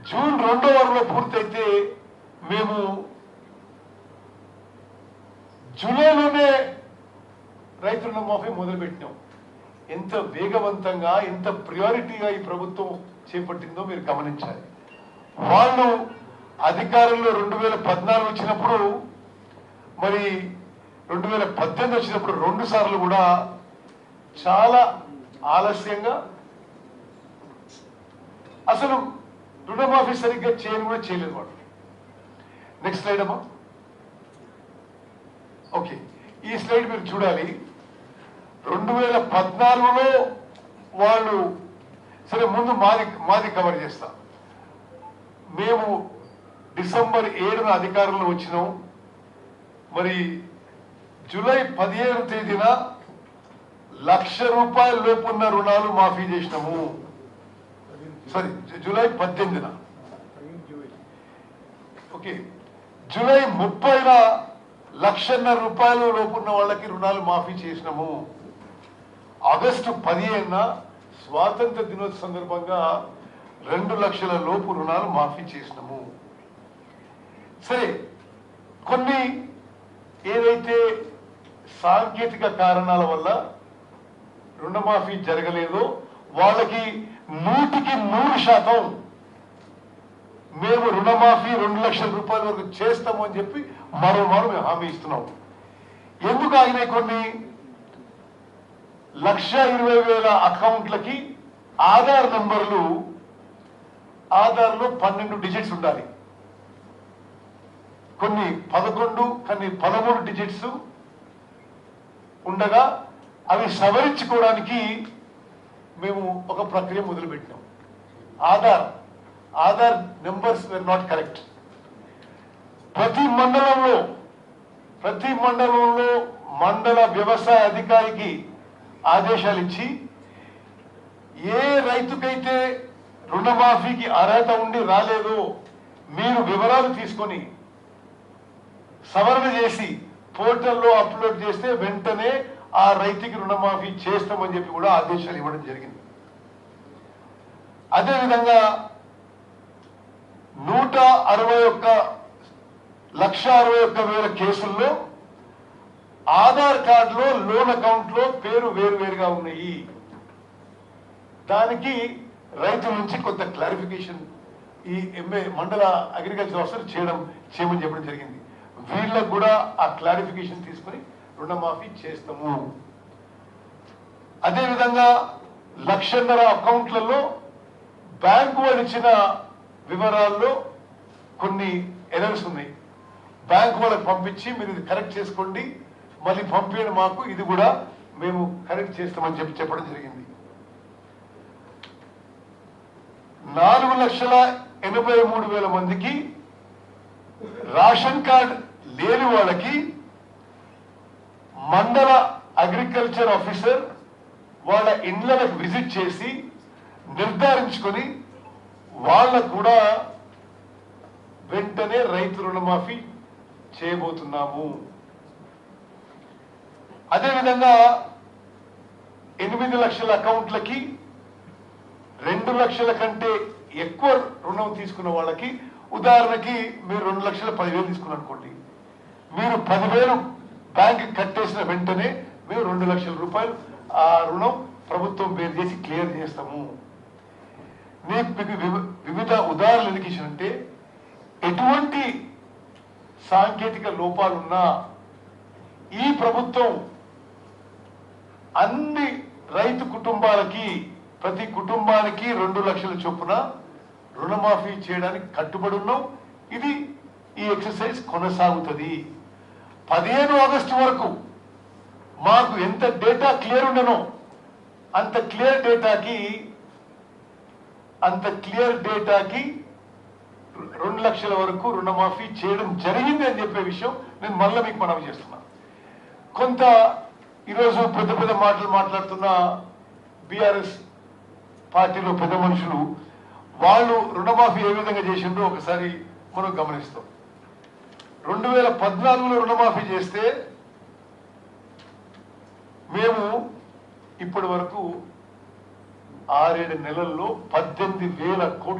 June 2వ వారంలో పూర్తయితే మేము జూలైలోనే రైతు రుణమాఫీ మొదలుపెట్టినాం. ఎంత వేగవంతంగా ఎంత ప్రియారిటీగా ఈ ప్రభుత్వం చేపట్టిందో మీరు గమనించాలి. వాళ్ళు అధికారంలో 2014 వచ్చినప్పుడు, మరి 2018 వచ్చినప్పుడు 2 సార్లు కూడా చాలా ఆలస్యంగా, అసలు రుణమాఫీ సరిగ్గా చేయని కూడా చేయలేదు వాడు. నెక్స్ట్ స్లైడ్ అమ్మా. ఓకే, ఈ స్లైడ్ మీరు చూడాలి. 2014లో వాళ్ళు, సరే ముందు మాది కవర్ చేస్తా. మేము డిసెంబర్ 7న అధికారంలో వచ్చినాం. మరి జూలై 17వ తేదీన ₹1,00,000 లోపున్న రుణాలు మాఫీ చేసినాము. సారీ, జూలై 18న. ఓకే, జూలై 30న ₹1,50,000 లోపున్న వాళ్ళకి రుణాలు మాఫీ చేసినాము. ఆగస్టు 15న స్వాతంత్ర దినోత్సవ సందర్భంగా 2 లక్షల లోపు రుణాలు మాఫీ చేసినాము. సరే, కొన్ని ఏదైతే సాంకేతిక కారణాల వల్ల రుణమాఫీ జరగలేదో వాళ్ళకి 100% మేము రుణమాఫీ ₹2,00,000 వరకు చేస్తాము అని చెప్పి మరోమారు మేము హామీ ఇస్తున్నాం. ఎందుకు ఆగినాయి? కొన్ని 1,20,000 అకౌంట్లకి ఆధార్ నంబర్లు, ఆధార్లో 12 డిజిట్స్ ఉండాలి. కొన్ని 11, కొన్ని 13 డిజిట్స్ ఉండగా అవి సవరించుకోవడానికి మేము ఒక ప్రక్రియ మొదలుపెట్టినాం. Aadhaar numbers were not correct. ప్రతి మండలంలో మండల వ్యవసాయ అధికారికి ఆదేశాలు ఇచ్చి, ఏ రైతుకైతే రుణమాఫీకి అర్హత ఉండి రాలేదో మీరు వివరాలు తీసుకొని సవరణ చేసి పోర్టల్లో అప్లోడ్ చేస్తే వెంటనే ఆ రైతుకి రుణమాఫీ చేస్తామని చెప్పి కూడా ఆదేశాలు ఇవ్వడం జరిగింది. అదేవిధంగా 161,61,00,000 కేసుల్లో ఆధార్ కార్డులో లోన్ అకౌంట్ లో పేరు వేరువేరుగా ఉన్నాయి. దానికి రైతుల నుంచి కొంత క్లారిఫికేషన్ ఈ మండల అగ్రికల్చర్ ఆఫీసర్ చేయమని చెప్పడం జరిగింది. వీళ్ళకు కూడా ఆ క్లారిఫికేషన్ తీసుకుని రుణమాఫీ చేస్తాము. అదేవిధంగా 1,00,000 అకౌంట్లలో బ్యాంకు వాళ్ళు ఇచ్చిన వివరాల్లో కొన్ని ఎర్రర్స్ ఉన్నాయి. బ్యాంకు వాళ్ళకి పంపించి మీరు ఇది కరెక్ట్ చేసుకోండి, మళ్ళీ పంపించండి మాకు, ఇది కూడా మేము కరెక్ట్ చేస్తామని చెప్పడం జరిగింది. 4,83,000 మందికి రేషన్ కార్డ్ లేని వాళ్ళకి మండల అగ్రికల్చర్ ఆఫీసర్ వాళ్ళ ఇండ్లకు విజిట్ చేసి నిర్ధారించుకొని వాళ్ళకు కూడా వెంటనే రైతు రుణమాఫీ చేయబోతున్నాము. అదేవిధంగా 8 లక్షల అకౌంట్లకి 2 లక్షల కంటే ఎక్కువ రుణం తీసుకున్న వాళ్ళకి, ఉదాహరణకి మీరు 2,10,000 తీసుకున్నారనుకోండి, మీరు 10,000 బ్యాంక్ కట్టేసిన వెంటనే మేము ₹2,00,000 ఆ రుణం ప్రభుత్వం పేరు చేసి క్లియర్ చేస్తాము. నేను మీకు వివిధ ఉదాహరణలు ఎందుకు ఇచ్చినంటే, ఎటువంటి సాంకేతిక లోపాలున్నా ఈ ప్రభుత్వం అన్ని రైతు కుటుంబాలకి, ప్రతి కుటుంబానికి 2 లక్షల చొప్పున రుణమాఫీ చేయడానికి కట్టుబడి ఉన్నాం. ఇది ఈ ఎక్సర్సైజ్ కొనసాగుతుంది. 15 ఆగస్టు వరకు మాకు ఎంత డేటా క్లియర్ ఉండనో అంత క్లియర్ డేటాకి 2 లక్షల వరకు రుణమాఫీ చేయడం జరిగింది అని చెప్పే విషయం నేను మళ్ళీ మీకు మనవి చేస్తున్నా. కొంత ఈరోజు పెద్ద మాటలు మాట్లాడుతున్న బీఆర్ఎస్ పార్టీలో పెద్ద మనుషులు, వాళ్ళు రుణమాఫీ ఏ విధంగా చేసిండ్రో ఒకసారి మనం గమనిస్తాం. 2014లో రుణమాఫీ చేస్తే మేము ఇప్పటి వరకు 6-7 నెలల్లో 18,000 కోట్లు